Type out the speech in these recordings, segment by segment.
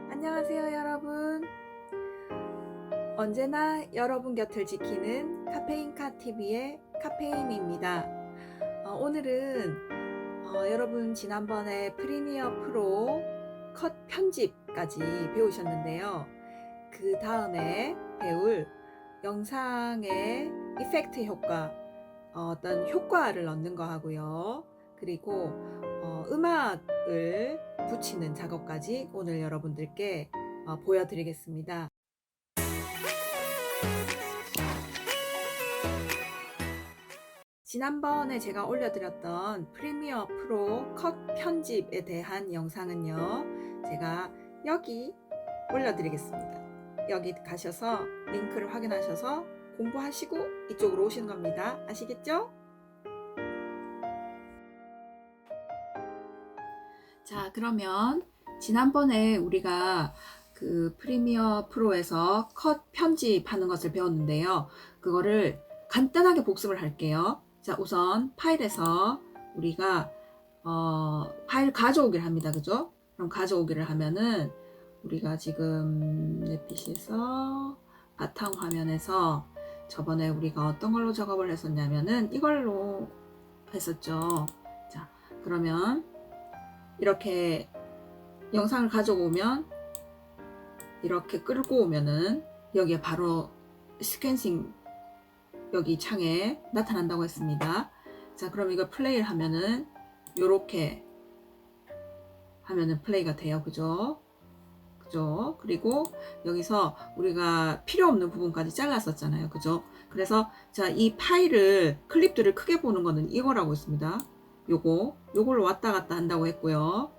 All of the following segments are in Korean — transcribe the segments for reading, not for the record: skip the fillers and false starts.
안녕하세요 여러분. 언제나 여러분 곁을 지키는 카페인카TV의 카페인입니다. 오늘은 여러분 지난번에 프리미어 프로 컷 편집까지 배우셨는데요. 그 다음에 배울 영상의 이펙트 효과, 어떤 효과를 넣는 거 하고요. 그리고 음악을 붙이는 작업까지 오늘 여러분들께 보여드리겠습니다. 지난번에 제가 올려드렸던 프리미어 프로 컷 편집에 대한 영상은요, 제가 여기 올려드리겠습니다. 여기 가셔서 링크를 확인하셔서 공부하시고 이쪽으로 오시는 겁니다. 아시겠죠? 자, 그러면 지난번에 우리가 그 프리미어 프로에서 컷 편집하는 것을 배웠는데요. 그거를 간단하게 복습을 할게요. 자, 우선 파일에서 우리가 파일 가져오기를 합니다. 그죠? 그럼 가져오기를 하면은 우리가 지금 내 PC에서 바탕화면에서 저번에 우리가 어떤 걸로 작업을 했었냐면은 이걸로 했었죠. 자, 그러면 이렇게 영상을 가져오면 이렇게 끌고 오면은 여기에 바로 스캔싱 여기 창에 나타난다고 했습니다. 자, 그럼 이거 플레이를 하면은 요렇게 하면은 플레이가 돼요. 그죠? 그죠? 그리고 여기서 우리가 필요 없는 부분까지 잘랐었잖아요. 그죠? 그래서 자, 이 파일을 클립들을 크게 보는 거는 이거라고 했습니다. 요걸로 왔다 갔다 한다고 했고요.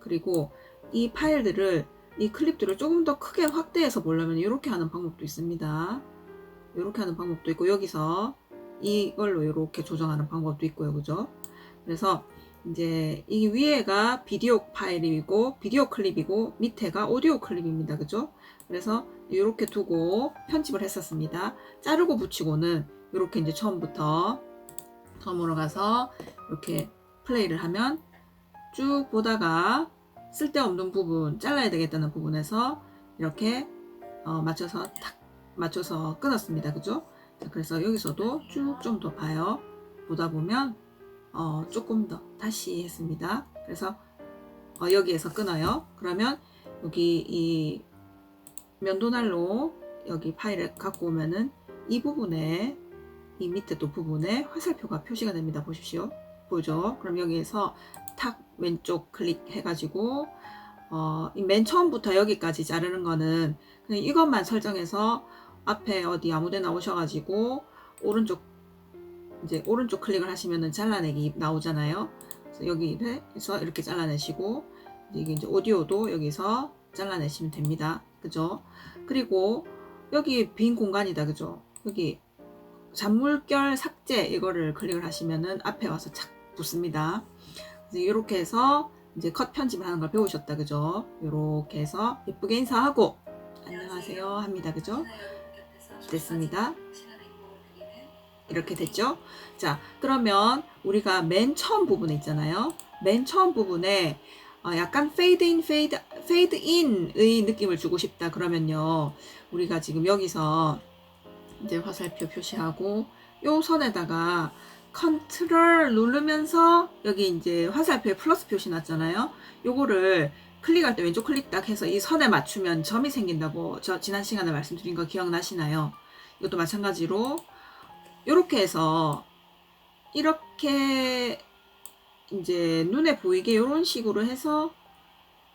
그리고 이 파일들을, 이 클립들을 조금 더 크게 확대해서 보려면 이렇게 하는 방법도 있습니다. 이렇게 하는 방법도 있고, 여기서 이걸로 이렇게 조정하는 방법도 있고요. 그죠? 그래서 이제 이 위에가 비디오 파일이고 비디오 클립이고 밑에가 오디오 클립입니다. 그죠? 그래서 이렇게 두고 편집을 했었습니다. 자르고 붙이고는 이렇게 이제 처음으로 가서 이렇게 플레이를 하면 쭉 보다가 쓸데없는 부분, 잘라야 되겠다는 부분에서 이렇게 맞춰서 끊었습니다. 그죠? 자, 그래서 여기서도 쭉 좀 더 봐요. 보다 보면 조금 더 다시 했습니다. 그래서 여기에서 끊어요. 그러면 여기 이 면도날로 여기 파일을 갖고 오면은 이 부분에, 이 밑에 또 부분에 화살표가 표시가 됩니다. 보십시오. 보이죠? 그럼 여기에서 탁 왼쪽 클릭해가지고 맨 처음부터 여기까지 자르는 거는 그냥 이것만 설정해서 앞에 어디 아무데나 오셔가지고 오른쪽 클릭을 하시면은 잘라내기 나오잖아요. 그래서 여기에서 이렇게 잘라내시고, 이게 이제 오디오도 여기서 잘라내시면 됩니다. 그죠? 그리고 여기 빈 공간이다. 그죠? 여기 잔물결 삭제 이거를 클릭을 하시면은 앞에 와서 착 붙습니다. 이렇게 해서 이제 컷 편집을 하는 걸 배우셨다. 그죠? 이렇게 해서 예쁘게 인사하고 안녕하세요 합니다. 그죠? 됐습니다. 이렇게 됐죠? 자, 그러면 우리가 맨 처음 부분에 있잖아요. 맨 처음 부분에 약간 페이드 인의 느낌을 주고 싶다. 그러면요, 우리가 지금 여기서 이제 화살표 표시하고 요 선에다가 컨트롤 누르면서 여기 이제 화살표에 플러스 표시 났잖아요. 요거를 클릭할 때 왼쪽 클릭 딱 해서 이 선에 맞추면 점이 생긴다고 저 지난 시간에 말씀드린 거 기억나시나요? 이것도 마찬가지로 이렇게 해서 이렇게 이제 눈에 보이게 이런 식으로 해서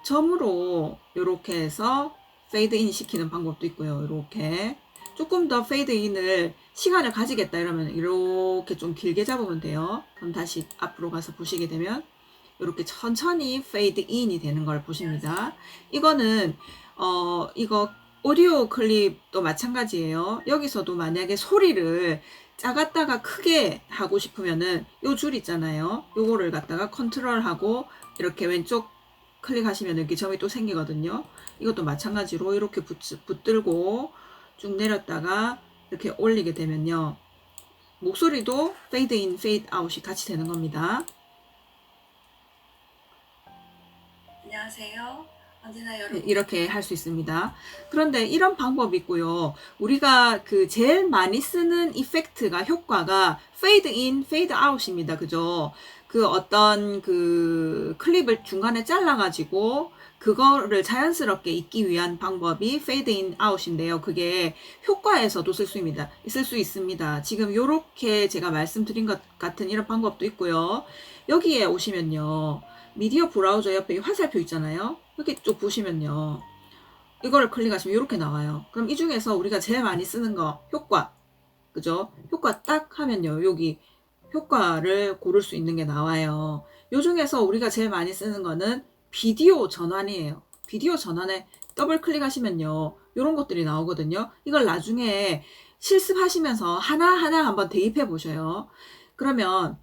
점으로 이렇게 해서 페이드 인 시키는 방법도 있고요. 이렇게 조금 더 페이드 인을 시간을 가지겠다 이러면 이렇게 좀 길게 잡으면 돼요. 그럼 다시 앞으로 가서 보시게 되면 이렇게 천천히 페이드 인이 되는 걸 보십니다. 이거는 이거 오디오 클립도 마찬가지예요. 여기서도 만약에 소리를 작았다가 크게 하고 싶으면은 요 줄 있잖아요. 요거를 갖다가 컨트롤하고 이렇게 왼쪽 클릭하시면 이렇게 점이 또 생기거든요. 이것도 마찬가지로 이렇게 붙들고 쭉 내렸다가 이렇게 올리게 되면요. 목소리도 페이드 인, 페이드 아웃이 같이 되는 겁니다. 안녕하세요. 언제나 여러분. 이렇게 할 수 있습니다. 그런데 이런 방법이 있고요. 우리가 그 제일 많이 쓰는 이펙트가 효과가 페이드 인, 페이드 아웃입니다. 그죠? 그 어떤 그 클립을 중간에 잘라가지고 그거를 자연스럽게 읽기 위한 방법이 페이드 인 아웃인데요. 그게 효과에서도 쓸 수 있습니다. 지금 요렇게 제가 말씀드린 것 같은 이런 방법도 있고요. 여기에 오시면요. 미디어 브라우저 옆에 이 화살표 있잖아요. 이렇게 쭉 보시면요. 이거를 클릭하시면 이렇게 나와요. 그럼 이 중에서 우리가 제일 많이 쓰는 거 효과. 그죠? 효과 딱 하면요. 여기 효과를 고를 수 있는 게 나와요. 요 중에서 우리가 제일 많이 쓰는 거는 비디오 전환이에요. 비디오 전환에 더블 클릭하시면요. 이런 것들이 나오거든요. 이걸 나중에 실습하시면서 하나하나 한번 대입해 보셔요. 그러면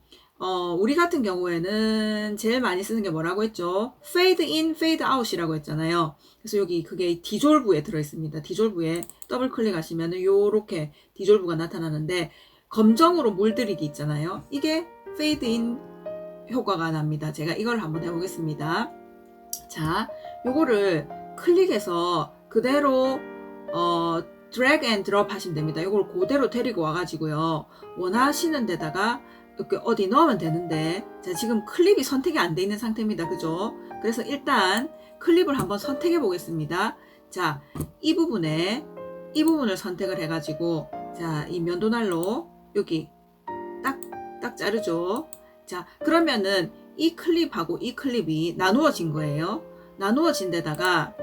우리 같은 경우에는 제일 많이 쓰는 게 뭐라고 했죠? fade in, fade out이라고 했잖아요. 그래서 여기 그게 디졸브에 들어있습니다. 디졸브에 더블 클릭하시면 요렇게 디졸브가 나타나는데 검정으로 물들이기 있잖아요. 이게 fade in 효과가 납니다. 제가 이걸 한번 해보겠습니다. 자, 요거를 클릭해서 그대로 드래그 앤 드롭 하시면 됩니다. 요걸 그대로 데리고 와가지고요. 원하시는 데다가 이렇게 어디 넣으면 되는데, 자, 지금 클립이 선택이 안 돼 있는 상태입니다. 그죠? 그래서 일단 클립을 한번 선택해 보겠습니다. 자, 이 부분을 선택을 해가지고, 자, 이 면도날로 여기 딱 자르죠. 자, 그러면은 이 클립하고 이 클립이 나누어진 거예요. 나누어진 데다가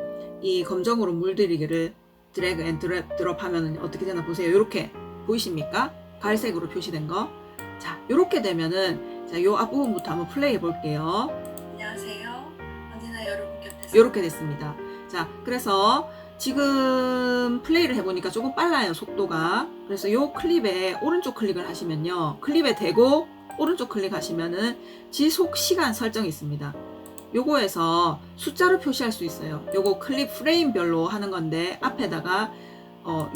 이 검정으로 물들이기를 드래그 앤 드롭 하면은 어떻게 되나 보세요. 이렇게 보이십니까? 갈색으로 표시된 거. 자, 이렇게 되면은, 자, 요 앞부분부터 한번 플레이 해 볼게요. 안녕하세요. 언제나 여러분 곁에서. 이렇게 됐습니다. 자, 그래서 지금 플레이를 해보니까 조금 빨라요, 속도가. 그래서 요 클립에 오른쪽 클릭을 하시면요. 클립에 대고 오른쪽 클릭하시면은 지속 시간 설정이 있습니다. 요거에서 숫자로 표시할 수 있어요. 요거 클립 프레임별로 하는 건데 앞에다가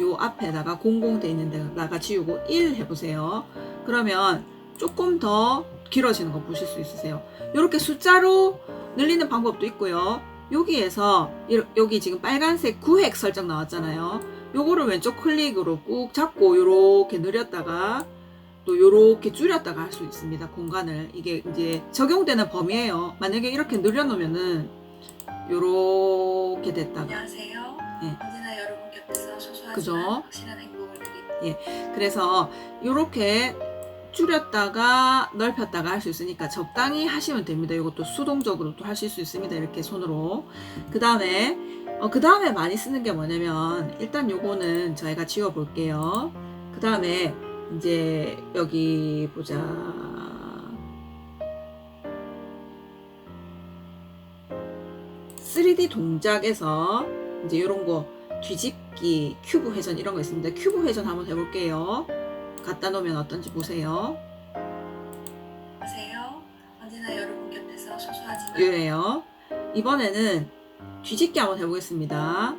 요 앞에다가 00 돼 있는 데다가 지우고 1 해보세요. 그러면 조금 더 길어지는 거 보실 수 있으세요. 이렇게 숫자로 늘리는 방법도 있고요. 여기에서 여기 지금 빨간색 구획 설정 나왔잖아요. 요거를 왼쪽 클릭으로 꾹 잡고 요렇게 늘렸다가 또 요렇게 줄였다가 할 수 있습니다. 공간을. 이게 이제 적용되는 범위예요. 만약에 이렇게 늘려놓으면은 요렇게 됐다가. 안녕하세요. 예. 언제나 여러분 곁에서 소소하지만 그죠? 확실한 행복을 드립니다. 그래서 요렇게 줄였다가 넓혔다가 할 수 있으니까 적당히 하시면 됩니다. 이것도 수동적으로 또 하실 수 있습니다. 이렇게 손으로. 그 다음에 많이 쓰는 게 뭐냐면 일단 요거는 저희가 지워 볼게요. 그 다음에 이제 여기 보자. 3D 동작에서 이제 이런 거 뒤집기, 큐브 회전 이런 거 있습니다. 큐브 회전 한번 해볼게요. 갖다 놓으면 어떤지 보세요. 안녕하세요. 언제나 여러분 곁에서 소소하지만. 이래요. 이번에는 뒤집기 한번 해보겠습니다.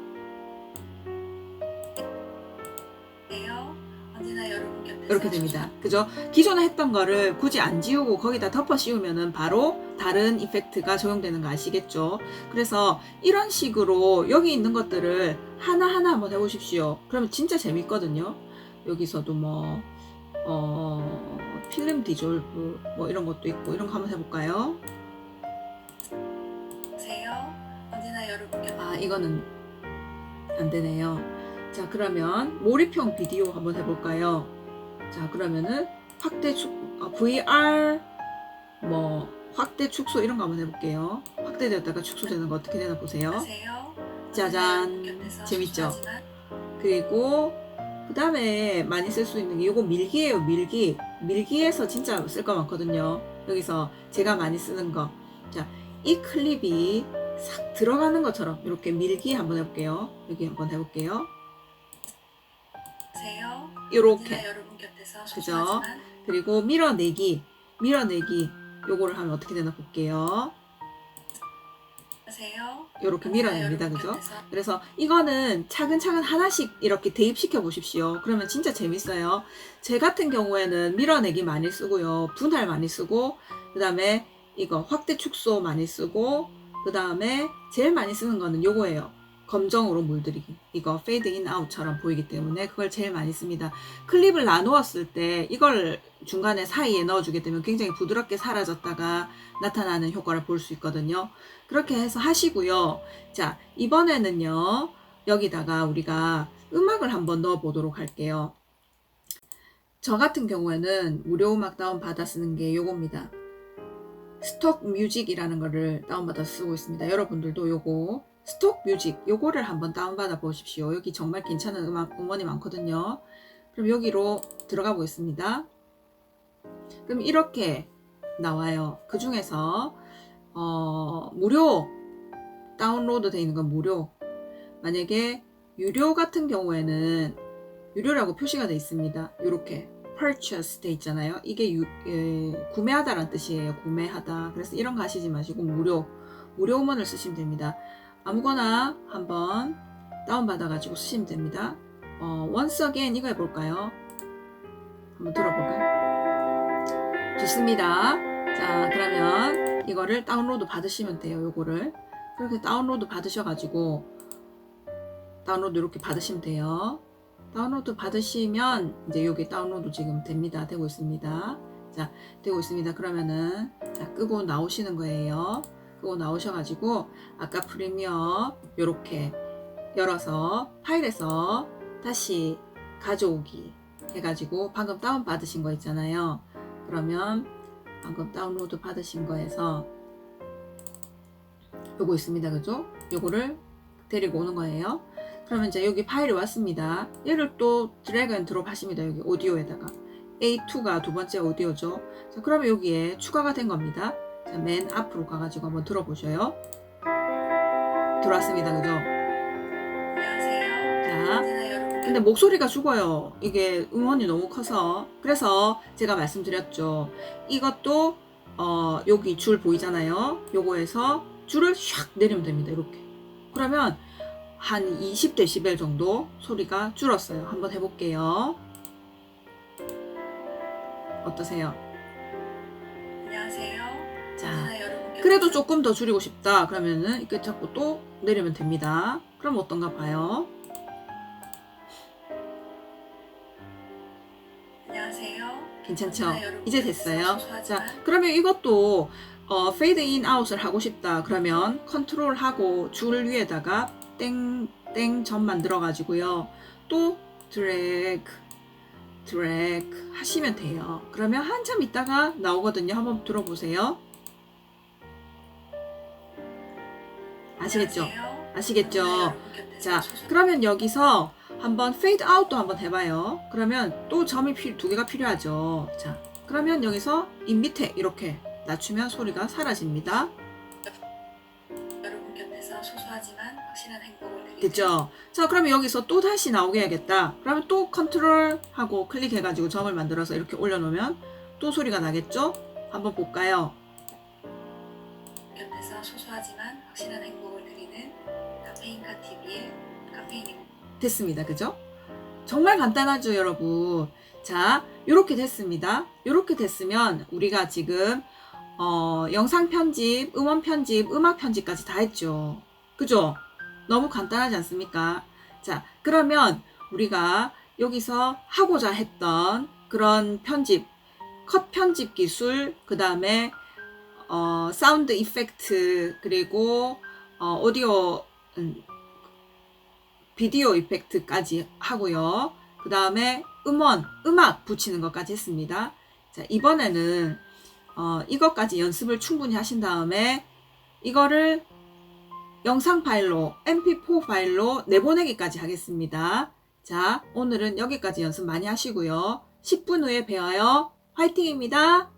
언제나 여러분 곁에서 이렇게 됩니다. 그죠? 기존에 했던 거를 굳이 안 지우고 거기다 덮어 씌우면은 바로 다른 이펙트가 적용되는 거 아시겠죠? 그래서 이런 식으로 여기 있는 것들을 하나하나 한번 해보십시오. 그러면 진짜 재밌거든요. 여기서도 뭐 필름 디졸브 뭐 이런 것도 있고 이런 거 한번 해볼까요? 안녕하세요. 언제나 여러분 곁에서. 이거는 안 되네요. 자, 그러면 몰입형 비디오 한번 해볼까요? 자, 그러면은 VR 뭐 확대 축소 이런 거 한번 해볼게요. 확대되었다가 축소되는 거 어떻게 되나 보세요. 안녕하세요. 짜잔, 재밌죠? 그리고 그 다음에 많이 쓸 수 있는 게 이거 밀기예요. 밀기에서 진짜 쓸 거 많거든요. 여기서 제가 많이 쓰는 거, 자, 이 클립이 싹 들어가는 것처럼 이렇게 밀기 한번 해볼게요. 여기 한번 해볼게요. 이렇게. 그죠? 그리고 밀어내기 요거를 하면 어떻게 되나 볼게요. 안녕하세요. 이렇게 밀어냅니다. 그죠? 여러분 곁에서 그래서 이거는 차근차근 하나씩 이렇게 대입시켜 보십시오. 그러면 진짜 재밌어요. 제 같은 경우에는 밀어내기 많이 쓰고요. 분할 많이 쓰고, 그 다음에 이거 확대 축소 많이 쓰고, 그 다음에 제일 많이 쓰는 거는 요거예요. 검정으로 물들이기. 이거 페이드 인 아웃처럼 보이기 때문에 그걸 제일 많이 씁니다. 클립을 나누었을 때 이걸 중간에 사이에 넣어주게 되면 굉장히 부드럽게 사라졌다가 나타나는 효과를 볼 수 있거든요. 그렇게 해서 하시고요. 자, 이번에는요, 여기다가 우리가 음악을 한번 넣어 보도록 할게요. 저 같은 경우에는 무료 음악 다운받아 쓰는 게 요겁니다. 스톡 뮤직이라는 거를 다운받아 쓰고 있습니다. 여러분들도 요거 스톡 뮤직 요거를 한번 다운받아 보십시오. 여기 정말 괜찮은 음원이 많거든요. 그럼 여기로 들어가 보겠습니다. 그럼 이렇게 나와요. 그 중에서 무료 다운로드 되어 있는 건 무료. 만약에 유료 같은 경우에는 유료라고 표시가 되어 있습니다. 이렇게 purchase 돼 있잖아요. 이게 구매하다라는 뜻이에요. 구매하다. 그래서 이런 거 하시지 마시고 무료 음원을 쓰시면 됩니다. 아무거나 한번 다운받아 가지고 쓰시면 됩니다. once again 이거 해볼까요? 한번 들어볼까요? 좋습니다. 자, 그러면 이거를 다운로드 받으시면 돼요. 요거를 그렇게 다운로드 받으셔가지고 다운로드 이렇게 받으시면 돼요. 다운로드 받으시면 이제 여기 다운로드 지금 됩니다. 되고 있습니다. 자, 되고 있습니다. 그러면은 자, 끄고 나오시는 거예요. 끄고 나오셔가지고 아까 프리미어 요렇게 열어서 파일에서 다시 가져오기 해가지고 방금 다운 받으신 거 있잖아요. 그러면 방금 다운로드 받으신 거에서 요거 있습니다. 그죠? 요거를 데리고 오는 거예요. 그러면 이제 여기 파일이 왔습니다. 얘를 또 드래그 앤 드롭 하십니다. 여기 오디오에다가 A2가 두 번째 오디오죠. 자, 그러면 여기에 추가가 된 겁니다. 자, 맨 앞으로 가가지고 한번 들어보셔요. 들어왔습니다. 그죠? 안녕하세요. 자, 언제나 여러분 근데 목소리가 죽어요. 이게 음원이 너무 커서. 그래서 제가 말씀드렸죠. 이것도 여기 줄 보이잖아요. 요거에서 줄을 샥 내리면 됩니다. 이렇게. 그러면 한 20dB 정도 소리가 줄었어요. 한번 해볼게요. 어떠세요? 안녕하세요. 자, 언제나 여러분 곁에서 그래도 조금 더 줄이고 싶다. 그러면은 이렇게 잡고 또 내리면 됩니다. 그럼 어떤가 봐요. 안녕하세요. 괜찮죠? 언제나 여러분 이제 곁에서 됐어요. 소소하지만 자, 그러면 이것도 페이드 인 아웃을 하고 싶다. 그러면 컨트롤 하고 줄 위에다가 땡 점 만들어 가지고요. 또 드래그 하시면 돼요. 그러면 한참 있다가 나오거든요. 한번 들어보세요. 아시겠죠? 안녕하세요. 아시겠죠? 언제나 여러분 곁에서 자, 소소하지만 그러면 여기서 한번 페이드 아웃도 한번 해봐요. 그러면 또 점이 두 개가 필요하죠. 자, 그러면 여기서 이 밑에 이렇게 낮추면 소리가 사라집니다. 여러분 곁에서 소소하지만 확실한 행복을 드리는 됐죠? 자, 그러면 여기서 또 다시 나오게 해야겠다. 그러면 또 컨트롤 하고 클릭해가지고 점을 만들어서 이렇게 올려놓으면 또 소리가 나겠죠? 한번 볼까요? 곁에서 소소하지만 확실한 행복을 드리는 카페인카 TV의 카페인입니다. 됐습니다. 그죠? 정말 간단하죠, 여러분? 자, 요렇게 됐습니다. 요렇게 됐으면 우리가 지금 영상 편집, 음원 편집, 음악 편집까지 다 했죠. 그죠? 너무 간단하지 않습니까? 자, 그러면 우리가 여기서 하고자 했던 그런 편집, 컷 편집 기술, 그 다음에 사운드 이펙트, 그리고 오디오, 비디오 이펙트까지 하고요. 그 다음에 음악 붙이는 것까지 했습니다. 자, 이번에는 이것까지 연습을 충분히 하신 다음에 이거를 영상 파일로, mp4 파일로 내보내기까지 하겠습니다. 자, 오늘은 여기까지 연습 많이 하시고요. 10분 후에 뵈어요. 화이팅입니다.